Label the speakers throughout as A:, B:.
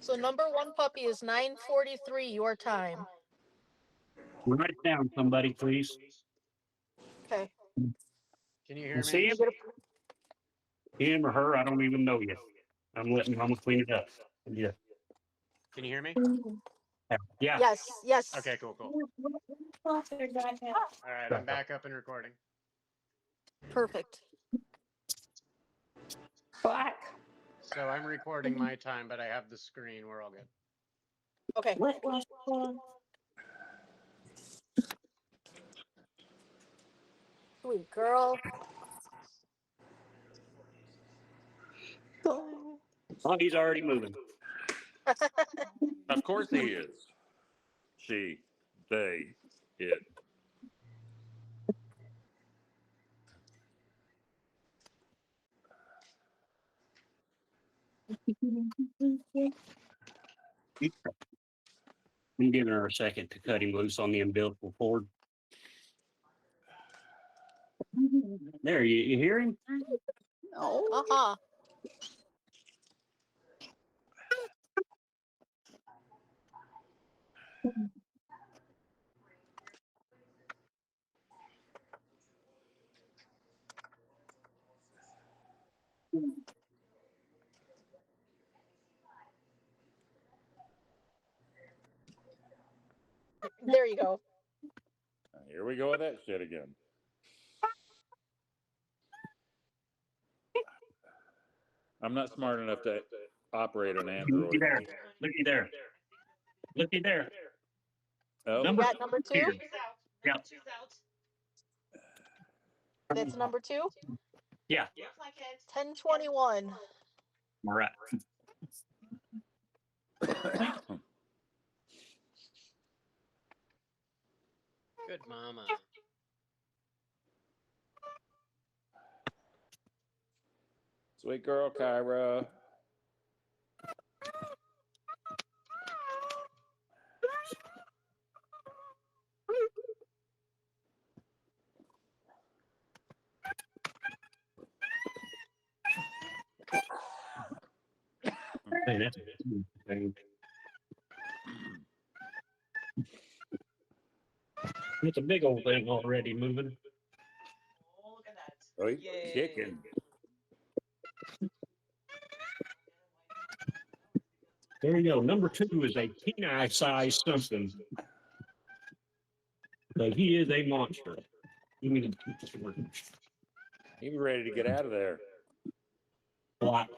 A: So number one puppy is 9:43 your time.
B: Write it down, somebody, please.
A: Okay.
C: Can you hear
B: See
C: me?
B: him or her? I don't even know yet. I'm gonna clean it up. Yeah.
C: Can you hear me?
B: Yeah.
A: Yes.
C: Okay, cool. All right, I'm back up and recording.
A: Perfect.
D: Black.
C: So I'm recording my time, but I have the screen. We're all good.
A: Okay. Sweet girl.
B: Oh, he's already moving.
E: Of course he is. She, they, it.
B: I'm giving her a second to cut him loose on the umbilical cord. There, you hear him?
D: No.
A: Uh-huh. There you go.
E: Here we go with that shit again. I'm not smart enough to operate an Android.
B: Looky there. Looky there. Looky there.
E: Oh,
A: You got number two?
B: Yeah.
A: That's number two?
B: Yeah.
A: 10:21.
B: All right.
C: Good mama.
E: sweet girl, Kyra.
B: Hey, that's it's a big old thing already moving.
E: Oh, he's kicking.
B: There you go. Number two is a Kenai size something. So he is a monster. You need to keep this working.
E: He's ready to get out of there.
B: Black.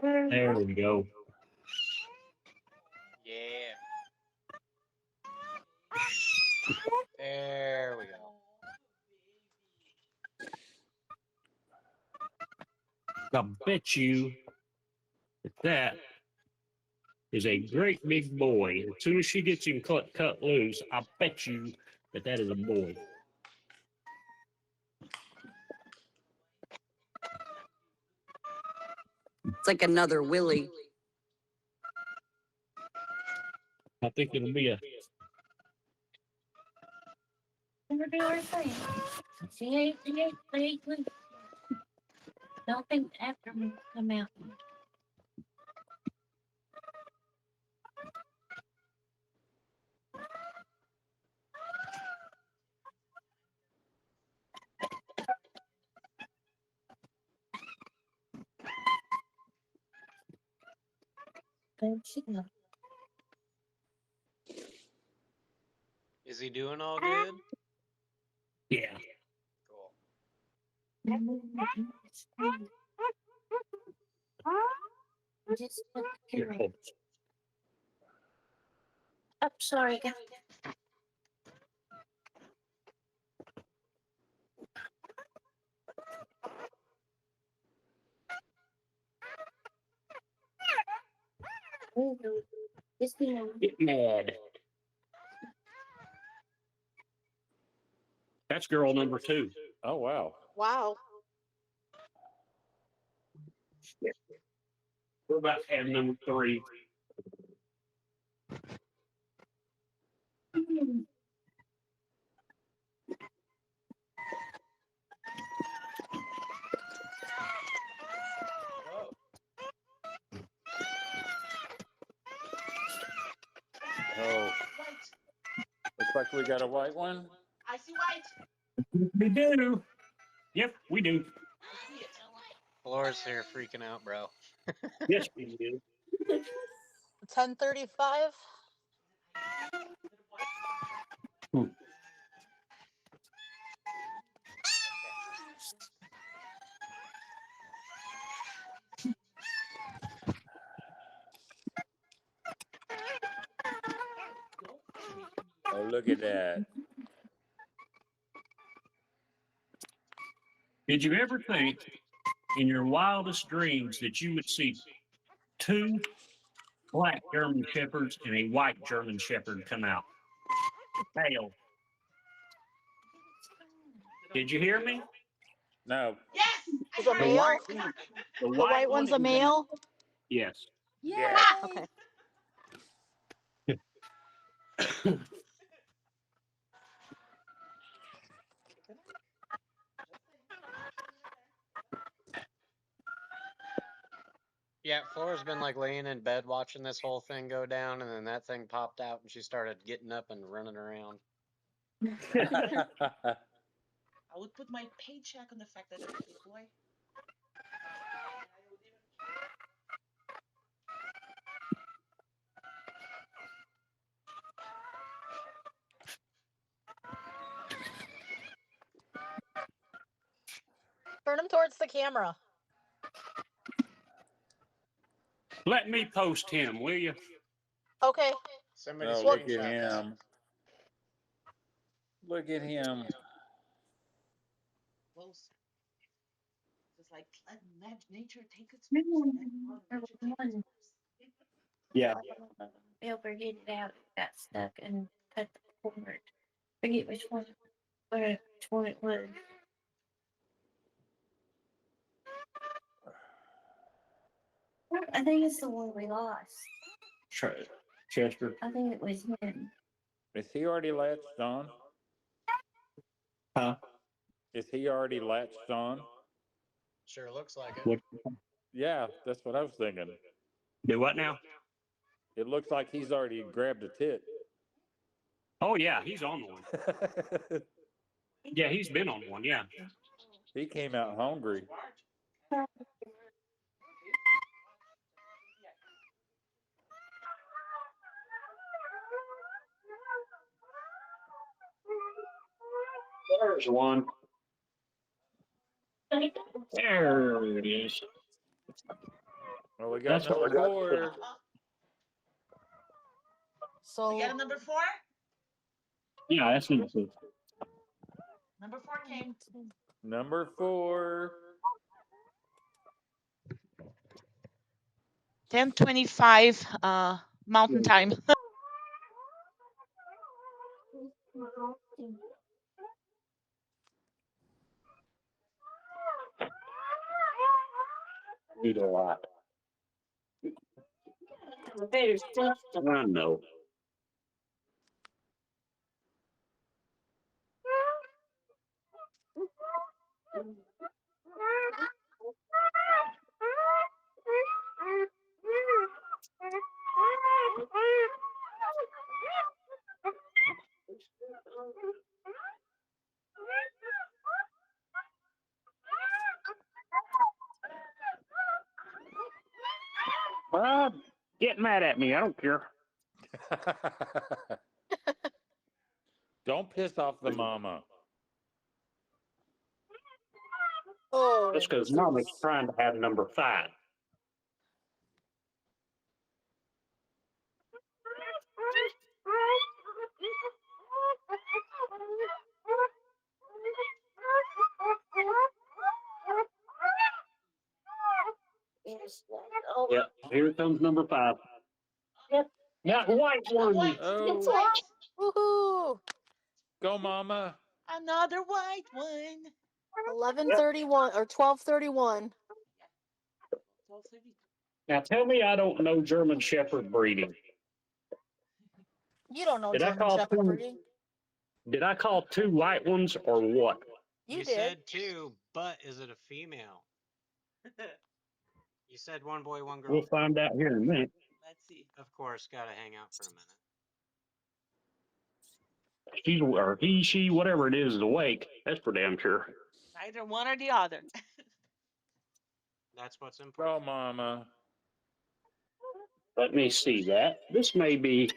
B: There we go.
C: Yeah. There we go.
B: I bet you that is a great big boy. As soon as she gets him cut loose, I bet you that is a boy.
F: It's like another Willie.
B: I think it'll be a.
G: Never do her thing. She ain't. Don't think after me come out.
C: Is he doing all good?
B: Yeah.
C: Cool.
G: Just look
B: Here,
G: here.
B: hold.
G: I'm sorry, guys.
B: Get mad. That's girl number two.
E: Oh, wow.
A: Wow.
B: We're about to have number three.
E: Oh,
C: White.
E: looks like we got a white one.
C: I see white.
B: We do. Yep, we do.
C: I see it.
H: Laura's here freaking out, bro.
B: Yes, we do.
A: 10:35.
B: Hmm.
E: Oh, look at that.
B: Did you ever think in your wildest dreams that you would see two black German shepherds and a white German shepherd come out? Hail. Did you hear me?
E: No.
C: Yes.
A: Is a
C: I
B: The
C: heard
A: male?
B: white one. The
A: The white
B: one
A: one's a
B: is
A: male?
B: yes.
E: Yeah.
A: Okay.
H: Yeah, Flora's been like laying in bed watching this whole thing go down, and then that thing popped out, and she started getting up and running around.
C: I would put my paycheck on the fact that it's a big boy.
A: Turn him towards the camera.
B: Let me post him, will you?
A: Okay.
H: Somebody
E: Oh,
A: Well-
E: look at him. Look at him.
C: Close. It's like let nature take its
G: There
C: course.
G: was
C: Let Mother Nature take its
G: one.
C: course.
B: Yeah.
G: They'll forget it out, got stuck and cut the cord. Forget which one, which one it was. I think it's the one we lost.
B: Chester.
G: I think it was him.
E: Is he already latched on?
B: Huh?
E: Is he already latched on?
H: Sure looks like it.
B: What?
E: Yeah, that's what I was thinking.
B: Do what now?
E: It looks like he's already grabbed a tit.
B: Oh yeah, he's on one. Yeah, he's been on one. Yeah.
E: He came out hungry.
B: There's one. There it is.
E: Well, we got
B: That's what
E: number
B: we got.
E: 4.
A: So
C: We got a number 4?
B: Yeah, that's interesting.
C: Number 4 came.
E: Number 4.
C: 10:25 Mountain Time.
B: Eat a lot. I know. Well, get mad at me. I don't care.
E: Don't piss off the mama.
A: oh,
B: That's because Mama's trying to have number 5. Yep. Here comes number 5.
G: Yep.
B: That white one.
C: White.
E: Oh,
C: White.
A: woohoo!
E: go mama.
C: Another white one.
A: 11:31 or 12:31.
C: 12:30.
B: Now tell me I don't know German Shepherd breeding.
A: You don't know
B: Did I
A: German
B: call
A: Shepherd
B: two?
A: breeding.
B: Did I call 2 white ones or what?
A: You did.
H: said 2, but is it a female? You said 1 boy, 1 girl.
B: We'll find out here in a minute.
C: Let's see.
H: Of course, gotta hang out for a minute.
B: She's or he, she, whatever it is awake. That's for damn sure.
C: Either one or the other.
H: That's what's
E: Go,
H: important.
E: Mama.
B: Let me see that. This may be.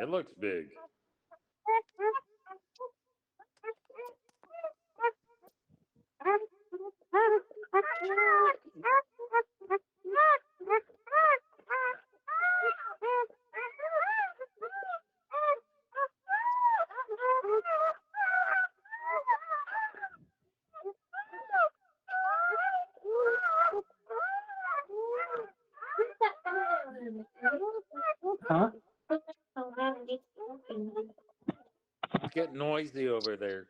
E: It looks big.
B: Huh?
E: It's getting noisy over there.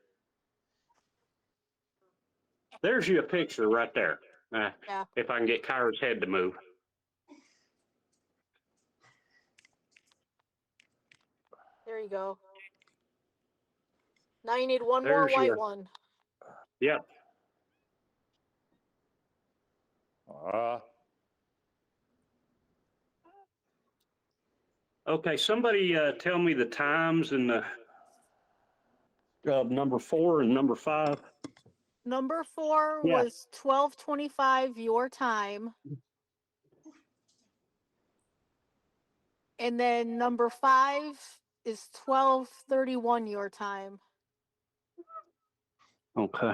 B: There's you a picture right there.
A: Yeah.
B: If I can get Kyra's head to move.
A: There you go. Now you need one more
B: There's
A: white
B: your.
A: one.
B: Yep. Okay. Somebody tell me the times and the number 4 and number 5.
A: Number 4
B: Yeah.
A: was 12:25 your time. And then number 5 is 12:31 your time.
B: Okay.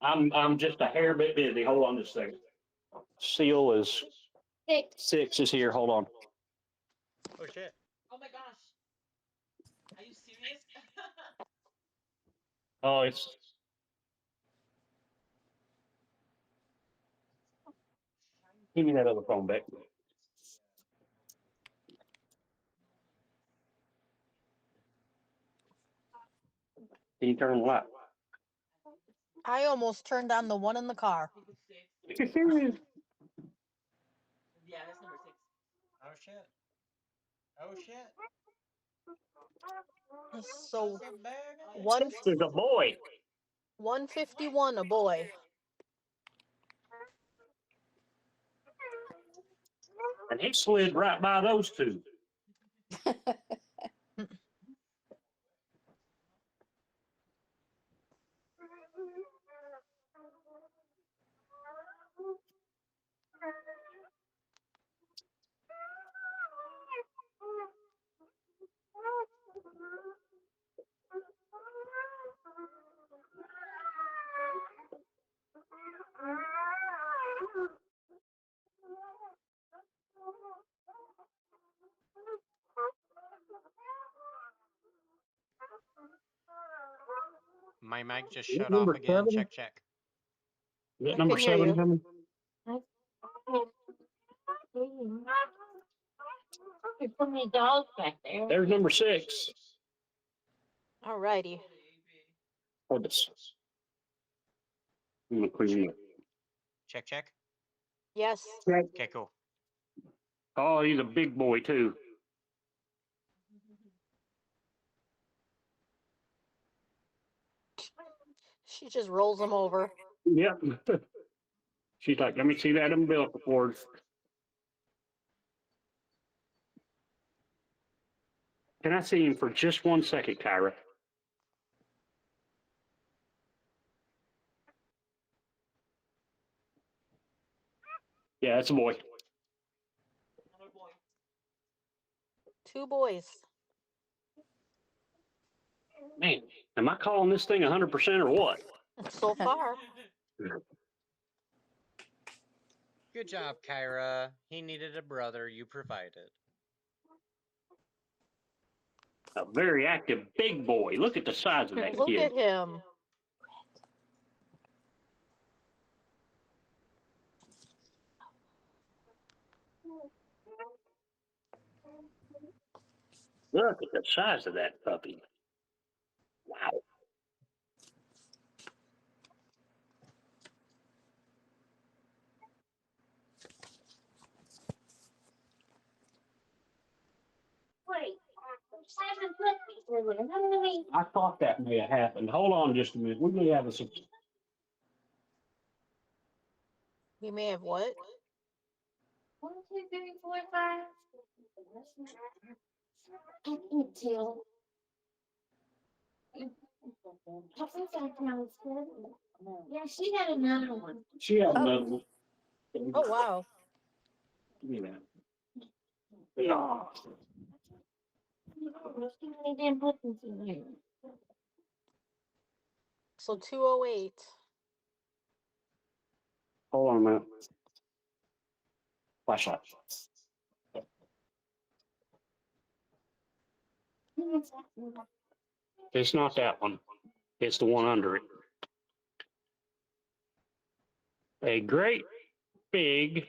B: I'm just a hair bit busy. Hold on just a second. Seal is 6 is here. Hold on.
H: Oh shit.
C: Oh my gosh. Are you serious?
B: Oh, it's. Give me that other phone back. Can you turn the light?
A: I almost turned on the one in the car.
C: Yeah, that's number 6.
H: Oh shit. Oh shit.
A: So
H: That's a bag.
A: one
B: There's a boy.
A: 151 a boy.
B: And he slid right by those two.
H: My mic just
B: Is that
H: shut off
B: number
H: again.
B: 7?
H: Check, check.
B: Is that
A: I
B: number
A: can hear
B: 7
A: you.
B: coming?
G: There's so many dogs back there.
B: There's number 6.
A: Alrighty.
B: Hold this. I'm gonna clean it.
H: Check, check.
A: Yes.
H: Okay, cool.
B: Oh, he's a big boy too.
A: She just rolls them over.
B: Yep. She's like, let me see that umbilical cord. Can I see him for just 1 second, Kyra? Yeah, that's a boy.
C: Another boy.
A: 2 boys.
B: Man, am I calling this thing 100% or what?
A: So far.
H: Good job, Kyra. He needed a brother. You provided.
B: A very active big boy. Look at the size of that
A: Look
B: kid.
A: at him.
B: Look at the size of that puppy. Wow.
G: Wait,
B: I thought that may have happened. Hold on just a minute. We may have a.
A: We may have what?
G: 1, 2, 3, 4, 5. Until. Yeah, she had another one.
B: She had another one.
A: Oh, wow.
B: Give me that. Yeah.
A: So 208.
B: Hold on a minute. Flashlight. It's not that one. It's the one under it. A great big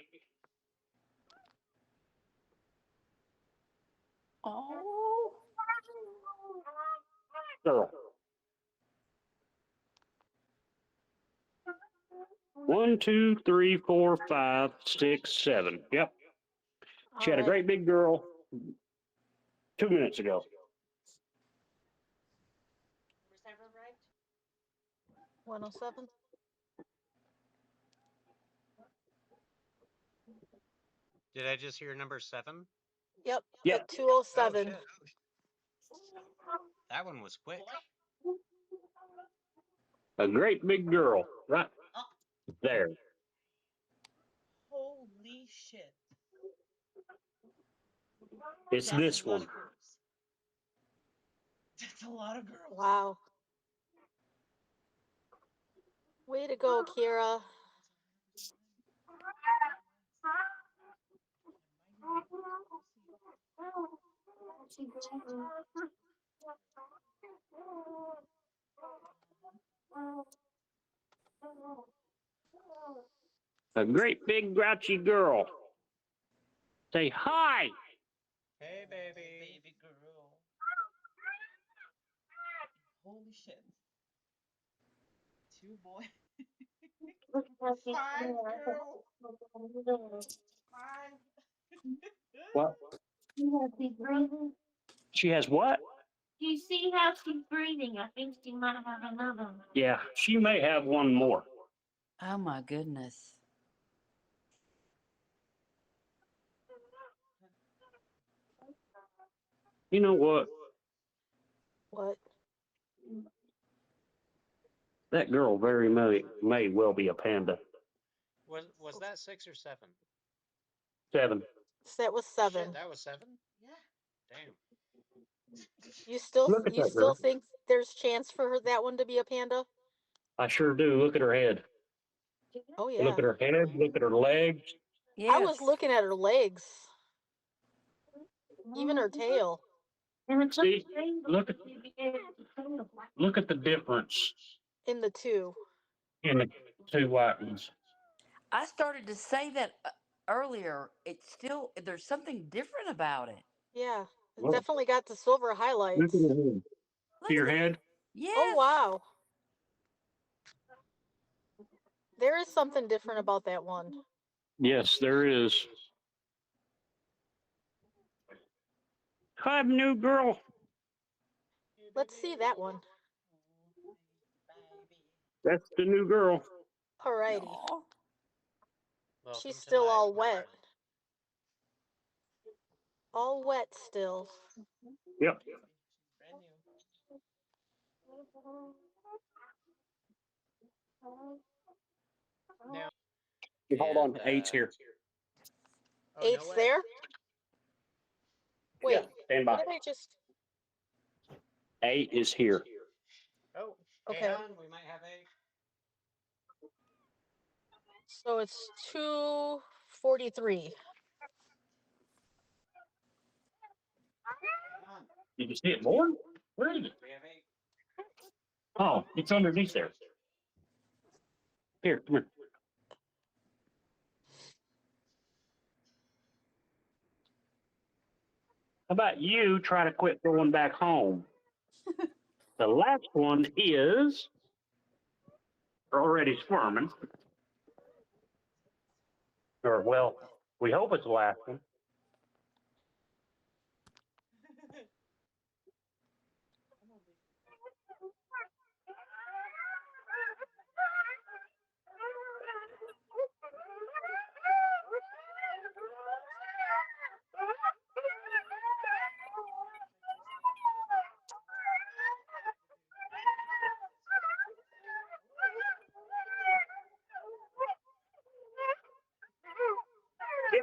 D: Oh.
B: girl. 1, 2, 3, 4, 5, 6, 7. Yep. She had a
A: All right.
B: great big girl 2 minutes ago.
A: 107.
H: Did I just hear number 7?
A: Yep.
B: Yep.
A: At 207.
H: shit. That one was quick.
B: A great big girl. Right there.
C: Holy shit.
B: It's
C: That's
B: this
C: a lot
B: one.
C: of girls. That's a lot of girls.
A: Wow. Way to go, Kyra.
B: A great big grouchy girl. Say hi.
H: Hey, baby.
C: Baby girl. Holy shit. 2 boys. 5 girls. 5.
B: What?
G: She's breathing.
B: She has what?
G: Do you see how she's breathing? I think she might have another one.
B: Yeah, she may have one more.
F: Oh my goodness.
B: You know what?
A: What?
B: That girl very may well be a panda.
H: Was that 6 or 7?
B: 7.
A: So that was
H: Shit,
A: 7.
H: that was 7?
C: Yeah.
H: Damn.
B: Look at
A: You
B: that
A: still
B: girl.
A: think there's chance for her, that one to be a panda?
B: I sure do. Look at her head.
A: Oh
B: Look
A: yeah.
B: at her head. Look at her legs.
A: I was
F: Yes.
A: looking at her legs. Even her tail.
B: See, look at the difference
A: In the 2.
B: in the two white ones.
F: I started to say that earlier. It's still, there's something different about it.
A: Yeah. It's
B: Look,
A: definitely got the silver
B: look
A: highlights.
B: at her head.
F: Look
B: See her
F: at that.
B: head?
F: Yes.
A: Oh wow. There is something different about that one.
B: Yes, there is. Hi, new girl.
A: Let's see that one.
B: That's the new girl.
A: Alrighty.
F: Aw.
H: Welcome
A: She's
H: to
A: still
H: life,
A: all
H: my
A: wet.
H: friend.
A: All wet still.
B: Yep.
C: Brand new.
H: Now,
B: Hold on.
H: and,
B: 8's here.
H: oh, no
A: 8's
H: way.
A: there? Wait,
B: Yeah, stand by.
A: what did I just...
B: 8 is here.
H: Oh,
A: Okay.
H: hang on. We might have a.
A: So it's 243.
H: Hang on.
B: Did you see it more? Where is it?
H: We have a.
B: Oh, it's underneath there. Here, come here. How about you try to quit going back home? The last one is already squirming. Or, well, we hope it's the last one.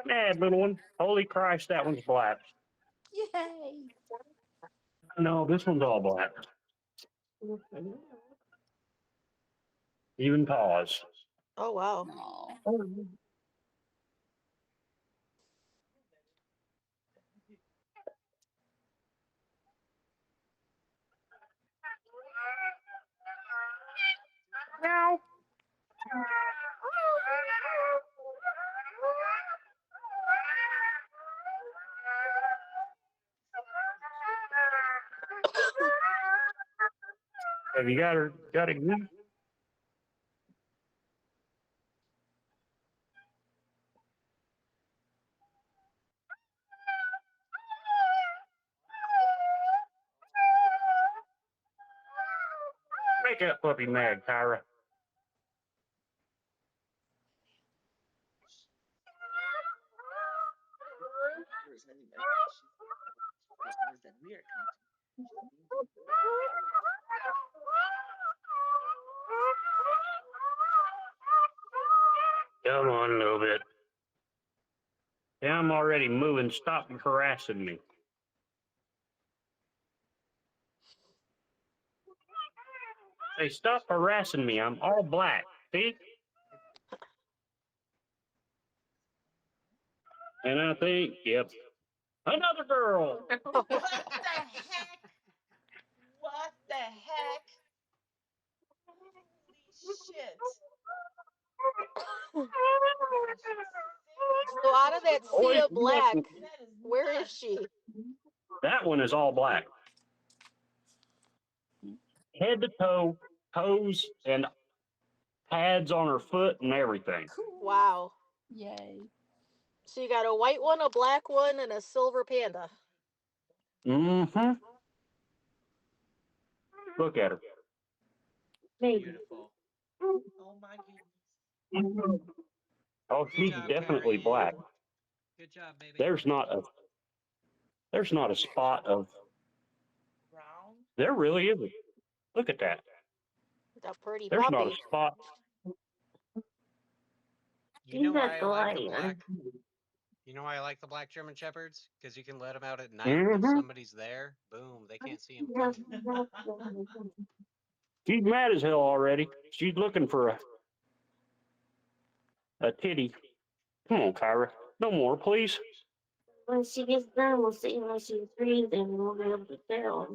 B: bad, little one. Holy Christ, that one's black.
F: Yay.
B: No, this one's all black. Even paws.
A: Oh, wow.
F: Aw.
B: Meow. Have you got her? Got it good? Make that puppy mad, Kyra. Come on, a little bit. Yeah, I'm already moving. Stop harassing me. Hey, stop harassing me. I'm all black. See? And I think, yep, another girl.
C: What the heck? What the heck? Holy shit.
A: So out of that
B: Boy,
A: sea of black,
C: That is
A: where is
C: nuts.
A: she?
B: that one is all black. Head to toe, toes, and pads on her foot and everything.
F: Cool.
A: Wow.
F: Yay.
A: So you got a white one, a black one, and a silver panda.
B: Mm-hmm. Look at her.
C: Beautiful. Oh my goodness.
B: Oh,
C: Good
B: she's
C: job,
B: definitely
C: Kyra.
B: black.
C: Good job, baby.
B: There's not a spot of.
C: Brown.
B: There really isn't. Look at that.
A: That pretty
B: There's not a
A: puppy.
B: spot.
H: You know why I like the
G: Lion.
H: black? You know why I like the black German Shepherds? Because you can let them out at night. If
B: Mm-hmm.
H: somebody's there, boom, they can't see them coming.
B: She's mad as hell already. She's looking for a titty. Come on, Kyra. No more, please.
G: When she gets done, we'll see how she's breathing. We'll be able to tell.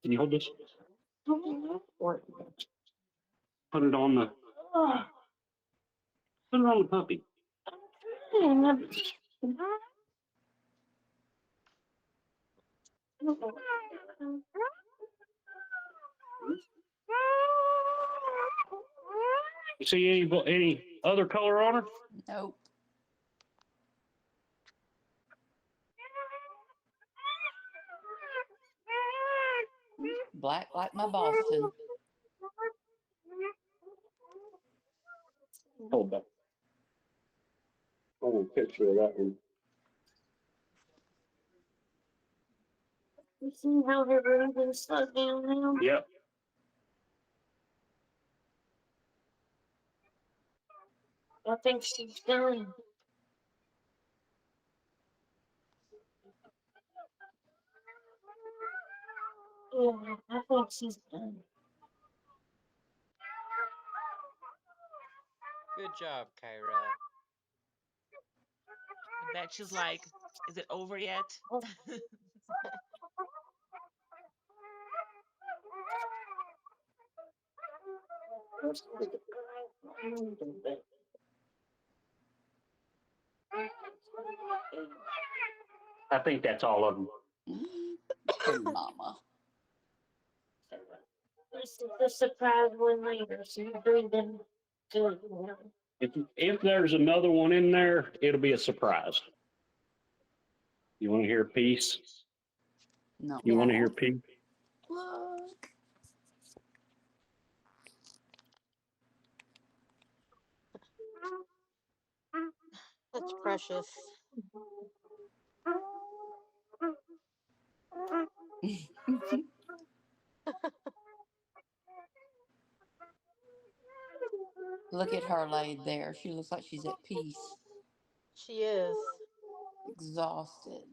B: Can you hold this?
G: What?
B: Put it on the. Put it on the puppy. You see any other color on her?
F: Nope. Black like my Boston.
B: Hold that. I want a picture of that one.
G: You see how her breathing's slowed down now?
B: Yep.
G: I think she's done. Yeah, I think she's done.
H: Good job, Kyra.
C: I bet she's like, is it over yet?
B: I think that's all of them.
F: Good mama.
G: This is the surprise one later. She's breathing good now.
B: If there's another one in there, it'll be a surprise. You want to hear peace?
F: No.
B: You want to hear peace?
F: Look.
A: That's precious.
F: Look at her laid there. She looks like she's at peace,
A: She is.
F: exhausted.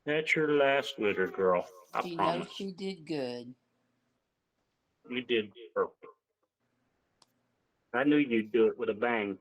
B: That's your last litter, girl. I
F: She knows
B: promise.
F: she did good.
B: You did perfect. I knew you'd do it with a bang.